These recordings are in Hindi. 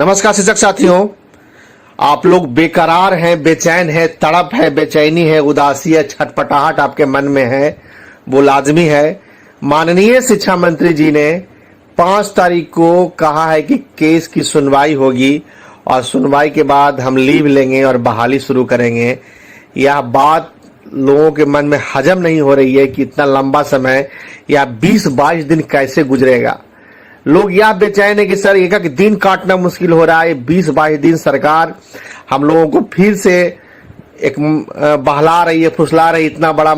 नमस्कार शिक्षक साथियों, आप लोग बेकरार हैं, बेचैन हैं, तड़प है, बेचैनी है, उदासी है, छटपटाहट आपके मन में है, वो लाजमी है। माननीय शिक्षा मंत्री जी ने 5 तारीख को कहा है कि केस की सुनवाई होगी और सुनवाई के बाद हम लीव लेंगे और बहाली शुरू करेंगे। यह बात लोगों के मन में हजम नहीं हो रही है कि इतना लंबा समय या 20-22 दिन कैसे गुजरेगा। लोग यह बेचैन है कि सर एक एक दिन काटना मुश्किल हो रहा है। 20-22 दिन सरकार हम लोगों को फिर से एक बहला रही है, फुसला रही, इतना बड़ा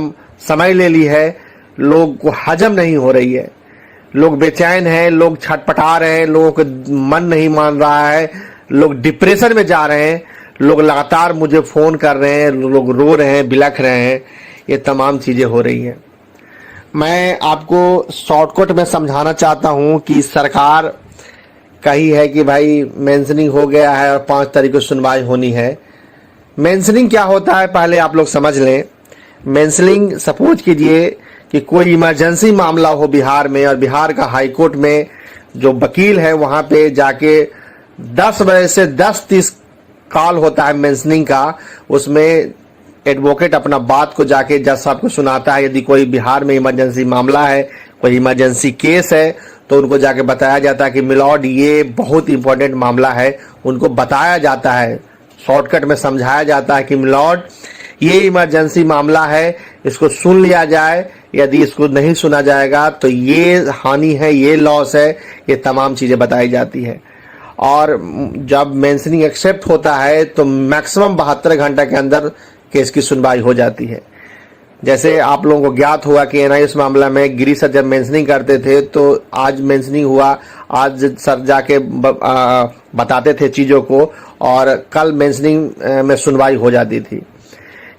समय ले ली है, लोग को हजम नहीं हो रही है। लोग बेचैन हैं, लोग छटपटा रहे हैं, लोगों का मन नहीं मान रहा है, लोग डिप्रेशन में जा रहे हैं, लोग लगातार मुझे फोन कर रहे हैं, लोग रो रहे हैं, बिलख रहे हैं। ये तमाम चीजें हो रही हैं। मैं आपको शॉर्टकट में समझाना चाहता हूं कि सरकार कही है कि भाई मेंशनिंग हो गया है और 5 तारीख को सुनवाई होनी है। मेंशनिंग क्या होता है पहले आप लोग समझ लें। मेंशनिंग सपोज कीजिए कि कोई इमरजेंसी मामला हो बिहार में और बिहार का हाई कोर्ट में जो वकील है वहां पे जाके 10 बजे से 10:30 कॉल होता है मेंशनिंग का। उसमें एडवोकेट अपना बात को जाके जज साहब को सुनाता है। यदि कोई बिहार में इमरजेंसी मामला है, कोई इमरजेंसी केस है, तो उनको जाके बताया जाता है कि मिलॉर्ड ये बहुत इंपॉर्टेंट मामला है। उनको बताया जाता है, शॉर्टकट में समझाया जाता है कि मिलॉर्ड ये इमरजेंसी मामला है, इसको सुन लिया जाए। यदि इसको नहीं सुना जाएगा तो ये हानि है, ये लॉस है, ये तमाम चीजें बताई जाती है। और जब मेंशनिंग एक्सेप्ट होता है तो मैक्सिमम 72 घंटे के अंदर केस की सुनवाई हो जाती है। जैसे आप लोगों को ज्ञात हुआ कि एनआईएस मामला में गिरी सर जब मेंशनिंग करते थे तो आज मेंशनिंग हुआ, आज सर जाके बताते थे चीजों को और कल मेंशनिंग में सुनवाई हो जाती थी।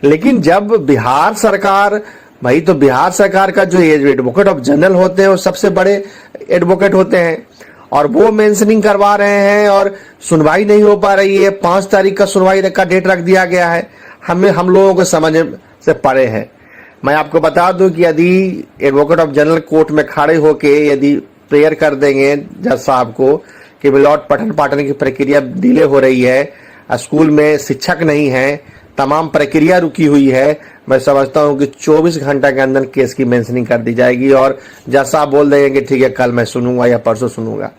लेकिन जब बिहार सरकार, भाई तो बिहार सरकार का जो एडवोकेट ऑफ जनरल होते हैं वो सबसे बड़े एडवोकेट होते हैं और वो मेंशनिंग करवा रहे हैं और सुनवाई नहीं हो पा रही है। 5 तारीख का सुनवाई का डेट रख दिया गया है। हम लोगों को समझ से परे है। मैं आपको बता दूं कि यदि एडवोकेट ऑफ जनरल कोर्ट में खड़े होके यदि प्रेयर कर देंगे जज साहब को कि मिलॉर्ड पठन पाठन की प्रक्रिया डिले हो रही है, स्कूल में शिक्षक नहीं है, तमाम प्रक्रिया रुकी हुई है, मैं समझता हूं कि 24 घंटे के अंदर केस की मेंशनिंग कर दी जाएगी और जज साहब बोल देंगे कि ठीक है कल मैं सुनूंगा या परसों सुनूंगा।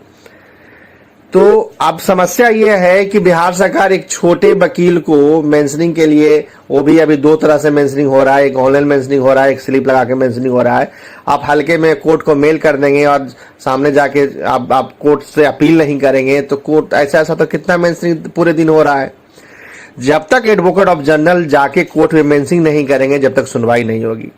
तो अब समस्या यह है कि बिहार सरकार एक छोटे वकील को मेंशनिंग के लिए, वो भी अभी 2 तरह से मेंशनिंग हो रहा है, एक ऑनलाइन मेंशनिंग हो रहा है, एक स्लिप लगा के मेंशनिंग हो रहा है। आप हल्के में कोर्ट को मेल कर देंगे और सामने जाके आप कोर्ट से अपील नहीं करेंगे तो कोर्ट ऐसा तो कितना मेंशनिंग पूरे दिन हो रहा है। जब तक एडवोकेट ऑफ जनरल जाके कोर्ट में मेंशनिंग नहीं करेंगे जब तक सुनवाई नहीं होगी।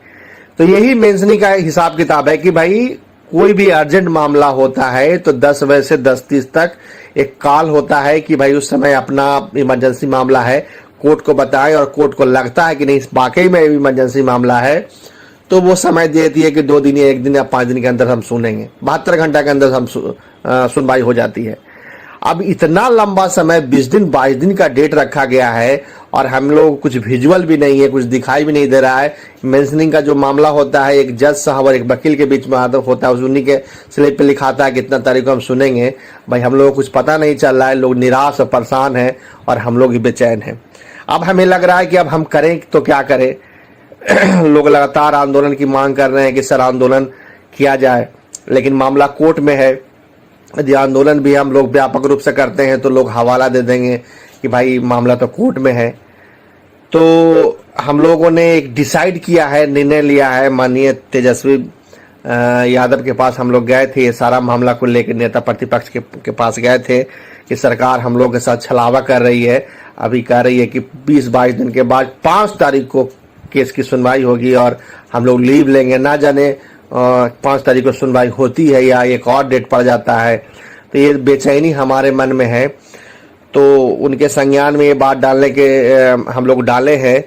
तो यही मेंशनिंग का हिसाब किताब है कि भाई कोई भी अर्जेंट मामला होता है तो 10 बजे से 10:30 तक एक कॉल होता है कि भाई उस समय अपना इमरजेंसी मामला है, कोर्ट को बताएं और कोर्ट को लगता है कि नहीं वाकई में इमरजेंसी मामला है तो वो समय देती है कि 2 दिन या 1 दिन या 5 दिन के अंदर हम सुनेंगे। 72 घंटे के अंदर हम सुनवाई हो जाती है। अब इतना लंबा समय 20 दिन 22 दिन का डेट रखा गया है और हम लोग कुछ विजुअल भी नहीं है, कुछ दिखाई भी नहीं दे रहा है। मेंशनिंग का जो मामला होता है एक जज साहब और एक वकील के बीच में होता है, उन्हीं के स्लिप पे लिखाता है कितना तारीख को हम सुनेंगे। भाई हम लोग को कुछ पता नहीं चल रहा है, लोग निराश और परेशान हैं और हम लोग ही बेचैन हैं। अब हमें लग रहा है कि अब हम करें तो क्या करें। लोग लगातार आंदोलन की मांग कर रहे हैं कि सर आंदोलन किया जाए, लेकिन मामला कोर्ट में है। यदि आंदोलन भी हम लोग व्यापक रूप से करते हैं तो लोग हवाला दे देंगे कि भाई मामला तो कोर्ट में है। तो हम लोगों ने एक डिसाइड किया है, निर्णय लिया है, माननीय तेजस्वी यादव के पास हम लोग गए थे। ये सारा मामला को लेकर नेता प्रतिपक्ष के पास गए थे कि सरकार हम लोग के साथ छलावा कर रही है। अभी कह रही है कि 20-22 दिन के बाद 5 तारीख को केस की सुनवाई होगी और हम लोग लीव लेंगे। ना जाने 5 तारीख को सुनवाई होती है या एक और डेट पड़ जाता है। तो ये बेचैनी हमारे मन में है। तो उनके संज्ञान में ये बात डालने के हम लोग डाले हैं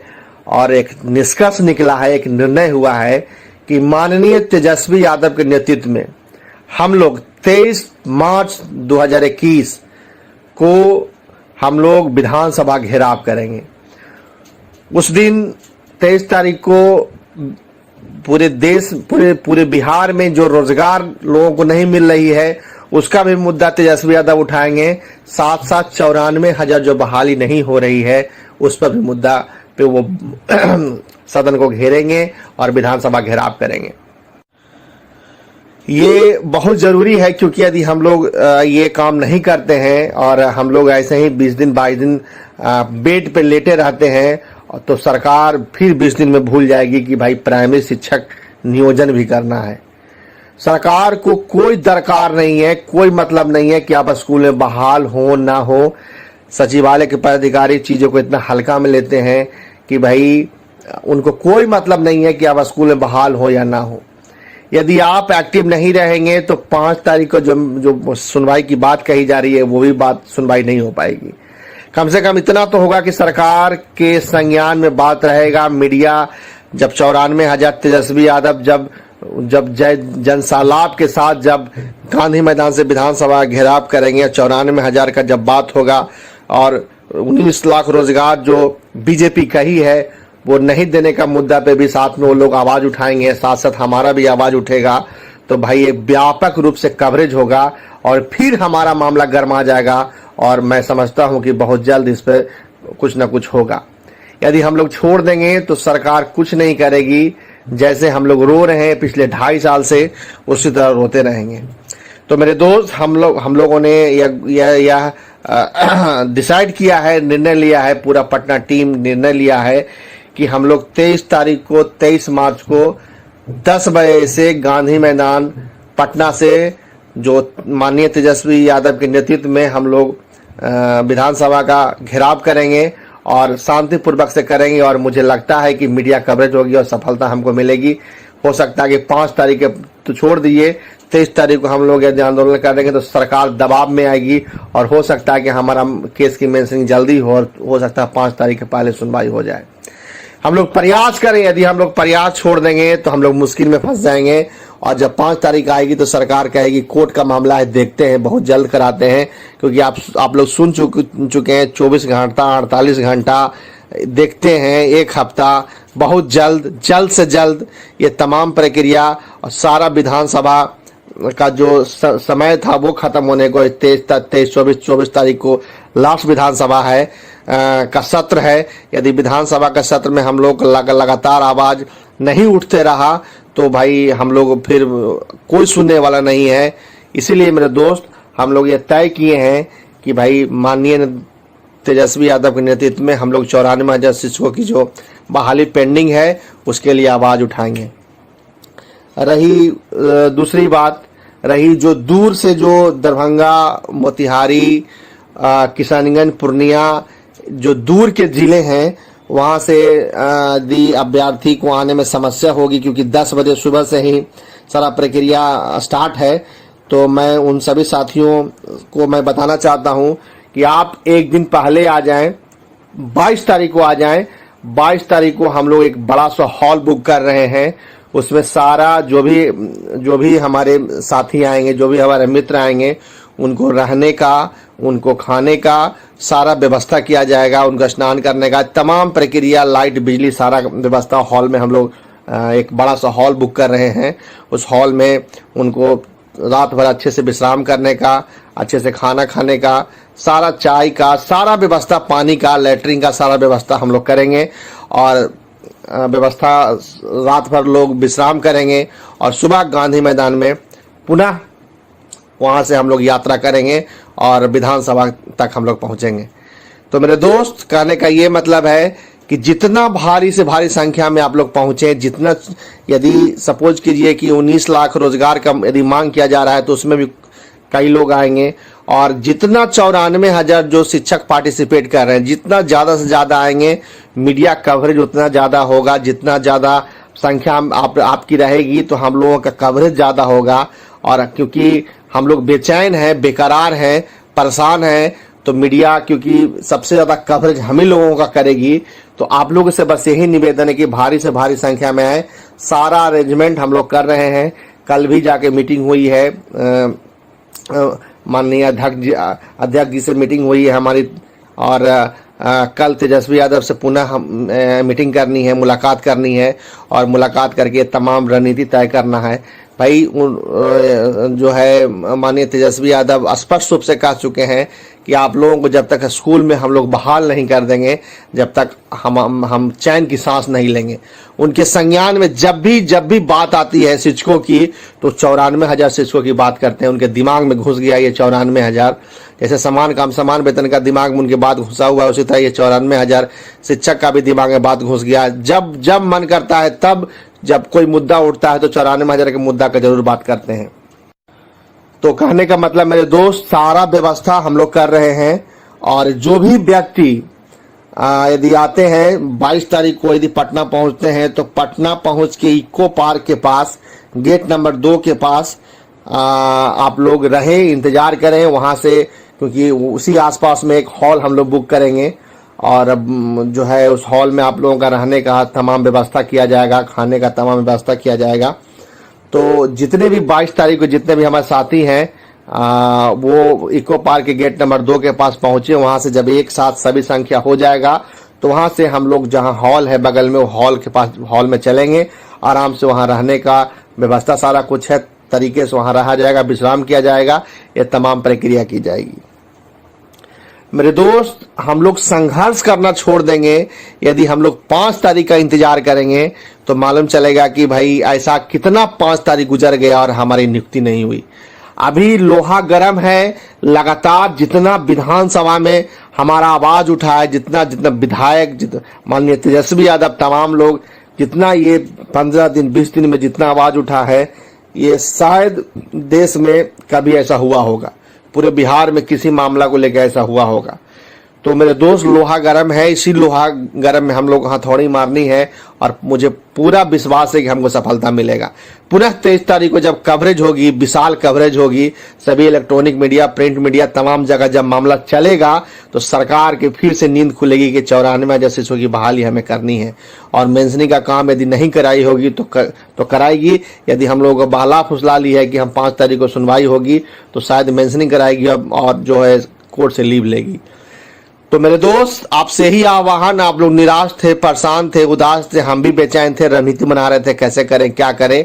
और एक निष्कर्ष निकला है, एक निर्णय हुआ है कि माननीय तेजस्वी यादव के नेतृत्व में हम लोग 23 मार्च 2021 को हम लोग विधानसभा घेराव करेंगे। उस दिन 23 तारीख को पूरे देश, पूरे बिहार में जो रोजगार लोगों को नहीं मिल रही है उसका भी मुद्दा तेजस्वी यादव उठाएंगे। साथ साथ 94,000 जो बहाली नहीं हो रही है उस पर भी मुद्दा पे वो सदन को घेरेंगे और विधानसभा घेराव करेंगे। ये बहुत जरूरी है, क्योंकि यदि हम लोग ये काम नहीं करते हैं और हम लोग ऐसे ही 20 दिन 22 दिन बेड पे लेटे रहते हैं तो सरकार फिर 20 दिन में भूल जाएगी कि भाई प्राइमरी शिक्षक नियोजन भी करना है। सरकार को कोई दरकार नहीं है, कोई मतलब नहीं है कि आप स्कूल में बहाल हो ना हो। सचिवालय के पदाधिकारी चीजों को इतना हल्का में लेते हैं कि भाई उनको कोई मतलब नहीं है कि आप स्कूल में बहाल हो या ना हो। यदि आप एक्टिव नहीं रहेंगे तो 5 तारीख को जो सुनवाई की बात कही जा रही है वो भी बात सुनवाई नहीं हो पाएगी। कम से कम इतना तो होगा कि सरकार के संज्ञान में बात रहेगा। मीडिया जब 94,000 तेजस्वी यादव जब जय जनसालाप के साथ जब गांधी मैदान से विधानसभा घेराव करेंगे, 94,000 का जब बात होगा और 19 लाख रोजगार जो बीजेपी कही है वो नहीं देने का मुद्दा पे भी साथ में वो लोग आवाज उठाएंगे, साथ साथ हमारा भी आवाज उठेगा, तो भाई ये व्यापक रूप से कवरेज होगा और फिर हमारा मामला गर्मा जाएगा। और मैं समझता हूं कि बहुत जल्द इस पर कुछ ना कुछ होगा। यदि हम लोग छोड़ देंगे तो सरकार कुछ नहीं करेगी। जैसे हम लोग रो रहे हैं पिछले 2.5 साल से, उसी तरह रोते रहेंगे। तो मेरे दोस्त, हम लोगों ने यह डिसाइड किया है, निर्णय लिया है, पूरा पटना टीम निर्णय लिया है कि हम लोग 23 मार्च को 10 बजे से गांधी मैदान पटना से जो माननीय तेजस्वी यादव के नेतृत्व में हम लोग विधानसभा का घेराव करेंगे और शांतिपूर्वक से करेंगे। और मुझे लगता है कि मीडिया कवरेज होगी और सफलता हमको मिलेगी। हो सकता है कि 5 तारीख तो छोड़ दीजिए, 23 तारीख को हम लोग यदि आंदोलन करेंगे तो सरकार दबाव में आएगी और हो सकता है कि हमारा केस की मेंशनिंग जल्दी हो सकता है 5 तारीख के पहले सुनवाई हो जाए। हम लोग प्रयास करें। यदि हम लोग प्रयास छोड़ देंगे तो हम लोग मुश्किल में फंस जाएंगे और जब 5 तारीख आएगी तो सरकार कहेगी कोर्ट का मामला है, देखते हैं, बहुत जल्द कराते हैं। क्योंकि आप लोग सुन चुके हैं 24 घंटा 48 घंटा देखते हैं, 1 हफ्ता, बहुत जल्द से जल्द ये तमाम प्रक्रिया और सारा विधानसभा का जो समय था वो खत्म होने को 23-24 तारीख को लास्ट विधानसभा है का सत्र है। यदि विधानसभा का सत्र में हम लोग लगातार आवाज नहीं उठते रहा तो भाई हम लोग फिर कोई सुनने वाला नहीं है। इसीलिए मेरे दोस्त, हम लोग ये तय किए हैं कि भाई माननीय तेजस्वी यादव के नेतृत्व में हम लोग 94,000 शिक्षकों की जो बहाली पेंडिंग है उसके लिए आवाज उठाएंगे। रही दूसरी बात, रही जो दूर से जो दरभंगा, मोतिहारी, किशनगंज, पूर्णिया जो दूर के जिले हैं वहां से यदि अभ्यर्थी को आने में समस्या होगी, क्योंकि 10 बजे सुबह से ही सारा प्रक्रिया स्टार्ट है, तो मैं उन सभी साथियों को मैं बताना चाहता हूं कि आप एक दिन पहले आ जाएं, 22 तारीख को आ जाएं। 22 तारीख को हम लोग एक बड़ा सा हॉल बुक कर रहे हैं। उसमें सारा जो भी हमारे साथी आएंगे, जो भी हमारे मित्र आएंगे, उनको रहने का, उनको खाने का सारा व्यवस्था किया जाएगा, उनका स्नान करने का तमाम प्रक्रिया, लाइट, बिजली, सारा व्यवस्था हॉल में हम लोग एक बड़ा सा हॉल बुक कर रहे हैं। उस हॉल में उनको रात भर अच्छे से विश्राम करने का, अच्छे से खाना खाने का, सारा चाय का सारा व्यवस्था, पानी का, लैट्रिन का सारा व्यवस्था हम लोग करेंगे और व्यवस्था रात भर लोग विश्राम करेंगे और सुबह गांधी मैदान में पुनः वहां से हम लोग यात्रा करेंगे और विधानसभा तक हम लोग पहुंचेंगे। तो मेरे दोस्त, कहने का ये मतलब है कि जितना भारी से भारी संख्या में आप लोग पहुंचे, जितना, यदि सपोज कीजिए कि 19 लाख रोजगार का यदि मांग किया जा रहा है तो उसमें भी कई लोग आएंगे और जितना 94,000 जो शिक्षक पार्टिसिपेट कर रहे हैं, जितना ज्यादा से ज्यादा आएंगे, मीडिया कवरेज उतना ज्यादा होगा। जितना ज्यादा संख्या आपकी रहेगी तो हम लोगों का कवरेज ज्यादा होगा। और क्योंकि हम लोग बेचैन हैं, बेकरार हैं, परेशान हैं, तो मीडिया क्योंकि सबसे ज्यादा कवरेज हम ही लोगों का करेगी। तो आप लोगों से बस यही निवेदन है कि भारी से भारी संख्या में आए। सारा अरेंजमेंट हम लोग कर रहे हैं। कल भी जाके मीटिंग हुई है, माननीय अध्यक्ष जी से मीटिंग हुई है हमारी, और कल तेजस्वी यादव से पुनः मीटिंग करनी है, मुलाकात करनी है और मुलाकात करके तमाम रणनीति तय करना है। भाई जो है माननीय तेजस्वी यादव स्पष्ट रूप से कह चुके हैं कि आप लोगों को जब तक स्कूल में हम लोग बहाल नहीं कर देंगे, जब तक हम चैन की सांस नहीं लेंगे। उनके संज्ञान में जब भी बात आती है शिक्षकों की तो 94,000 शिक्षकों की बात करते हैं। उनके दिमाग में घुस गया ये 94,000। जैसे समान काम समान वेतन का दिमाग में उनके बात घुसा हुआ है, उसी तरह ये 94,000 शिक्षक का भी दिमाग में बात घुस गया। जब मन करता है तब जब कोई मुद्दा उठता है तो 94,000 के मुद्दा का जरूर बात करते हैं। तो कहने का मतलब मेरे दोस्त, सारा व्यवस्था हम लोग कर रहे हैं और जो भी व्यक्ति यदि आते हैं 22 तारीख को यदि पटना पहुंचते हैं तो पटना पहुंच के इको पार्क के पास गेट नंबर 2 के पास आप लोग रहे, इंतजार करें वहां से, क्योंकि उसी आसपास में एक हॉल हम लोग बुक करेंगे और जो है उस हॉल में आप लोगों का रहने का तमाम व्यवस्था किया जाएगा, खाने का तमाम व्यवस्था किया जाएगा। तो जितने भी 22 तारीख को जितने भी हमारे साथी हैं वो इको पार्क के गेट नंबर 2 के पास पहुंचे। वहां से जब एक साथ सभी संख्या हो जाएगा तो वहां से हम लोग जहां हॉल है बगल में, वो हॉल के पास हॉल में चलेंगे। आराम से वहां रहने का व्यवस्था सारा कुछ है, तरीके से वहां रहा जाएगा, विश्राम किया जाएगा, ये तमाम प्रक्रिया की जाएगी। मेरे दोस्त, हम लोग संघर्ष करना छोड़ देंगे यदि हम लोग 5 तारीख का इंतजार करेंगे तो मालूम चलेगा कि भाई ऐसा कितना 5 तारीख गुजर गया और हमारी नियुक्ति नहीं हुई। अभी लोहा गर्म है, लगातार जितना विधानसभा में हमारा आवाज उठा है, जितना विधायक माननीय तेजस्वी यादव तमाम लोग जितना ये 15 दिन 20 दिन में जितना आवाज उठा है, ये शायद देश में कभी ऐसा हुआ होगा, पूरे बिहार में किसी मामला को लेकर ऐसा हुआ होगा। तो मेरे दोस्त, लोहा गर्म है, इसी लोहा गर्म में हम लोग हथौड़ी मारनी है और मुझे पूरा विश्वास है कि हमको सफलता मिलेगा। पुनः 23 तारीख को जब कवरेज होगी, विशाल कवरेज होगी, सभी इलेक्ट्रॉनिक मीडिया, प्रिंट मीडिया, तमाम जगह जब मामला चलेगा तो सरकार की फिर से नींद खुलेगी कि 94,000 शिक्षकों की बहाली हमें करनी है और मेंशनिंग का काम यदि नहीं कराई होगी तो कराएगी। यदि हम लोगों को बहला फुसला ली है कि हम 5 तारीख को सुनवाई होगी तो शायद मेंशनिंग कराएगी और जो है कोर्ट से लीव लेगी। तो मेरे दोस्त, आपसे ही आह्वान, आप लोग निराश थे, परेशान थे, उदास थे, हम भी बेचैन थे, रणनीति बना रहे थे कैसे करें, क्या करें।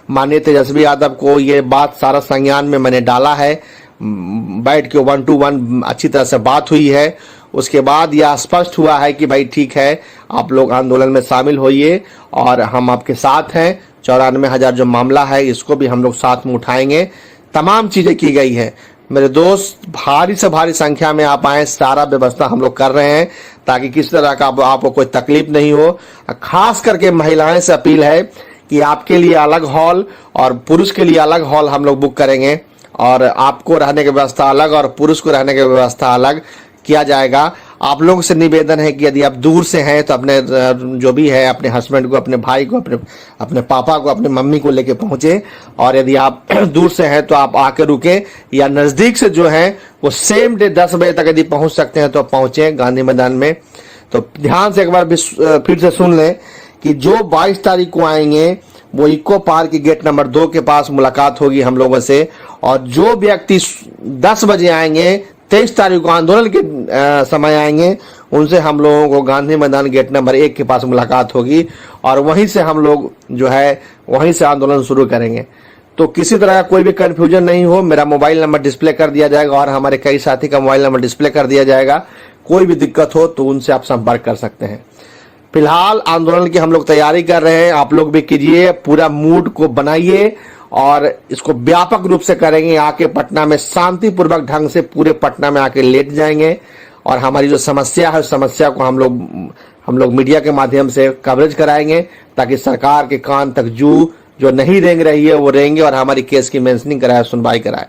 माननीय तेजस्वी यादव को ये बात सारा संज्ञान में मैंने डाला है, बैठ के 1 to 1 अच्छी तरह से बात हुई है। उसके बाद यह स्पष्ट हुआ है कि भाई ठीक है, आप लोग आंदोलन में शामिल होइए और हम आपके साथ हैं। 94,000 जो मामला है इसको भी हम लोग साथ में उठाएंगे। तमाम चीजें की गई है। मेरे दोस्त, भारी से भारी संख्या में आप आए, सारा व्यवस्था हम लोग कर रहे हैं ताकि किसी तरह का आपको कोई तकलीफ नहीं हो। खास करके महिलाएं से अपील है कि आपके लिए अलग हॉल और पुरुष के लिए अलग हॉल हम लोग बुक करेंगे और आपको रहने की व्यवस्था अलग और पुरुष को रहने की व्यवस्था अलग किया जाएगा। आप लोगों से निवेदन है कि यदि आप दूर से हैं तो अपने जो भी है, अपने हस्बैंड को, अपने भाई को, अपने पापा को, अपने मम्मी को लेके पहुंचे। और यदि आप दूर से हैं तो आप आके रुके, या नजदीक से जो है वो सेम डे 10 बजे तक यदि पहुंच सकते हैं तो पहुंचे गांधी मैदान में। तो ध्यान से एक बार फिर से सुन लें कि जो 22 तारीख को आएंगे वो इको पार्क के गेट नंबर 2 के पास मुलाकात होगी हम लोगों से, और जो व्यक्ति 10 बजे आएंगे 23 तारीख को आंदोलन के समय आएंगे उनसे हम लोगों को गांधी मैदान गेट नंबर 1 के पास मुलाकात होगी और वहीं से हम लोग जो है वहीं से आंदोलन शुरू करेंगे। तो किसी तरह का कोई भी कंफ्यूजन नहीं हो, मेरा मोबाइल नंबर डिस्प्ले कर दिया जाएगा और हमारे कई साथी का मोबाइल नंबर डिस्प्ले कर दिया जाएगा। कोई भी दिक्कत हो तो उनसे आप संपर्क कर सकते हैं। फिलहाल आंदोलन की हम लोग तैयारी कर रहे हैं, आप लोग भी कीजिए, पूरा मूड को बनाइए और इसको व्यापक रूप से करेंगे। आके पटना में शांतिपूर्वक ढंग से पूरे पटना में आके लेट जाएंगे और हमारी जो समस्या है उस समस्या को हम लोग मीडिया के माध्यम से कवरेज कराएंगे ताकि सरकार के कान तक जो नहीं रेंग रही है वो रेंगे और हमारी केस की मेंशनिंग कराए, सुनवाई कराए।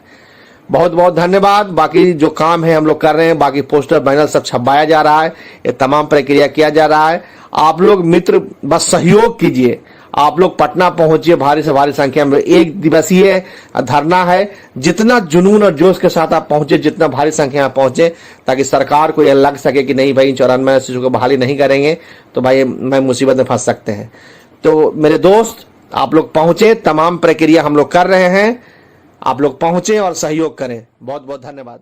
बहुत बहुत धन्यवाद। बाकी जो काम है हम लोग कर रहे हैं, बाकी पोस्टर बैनर सब छपाया जा रहा है, ये तमाम प्रक्रिया किया जा रहा है। आप लोग मित्र बस सहयोग कीजिए, आप लोग पटना पहुंचिए, भारी से भारी संख्या में 1 दिवसीय धरना है। जितना जुनून और जोश के साथ आप पहुंचे, जितना भारी संख्या में पहुंचे, ताकि सरकार को यह लग सके कि नहीं भाई 94 शिशु को बहाली नहीं करेंगे तो भाई मैं मुसीबत में फंस सकते हैं। तो मेरे दोस्त, आप लोग पहुंचे, तमाम प्रक्रिया हम लोग कर रहे हैं, आप लोग पहुंचे और सहयोग करें। बहुत बहुत धन्यवाद।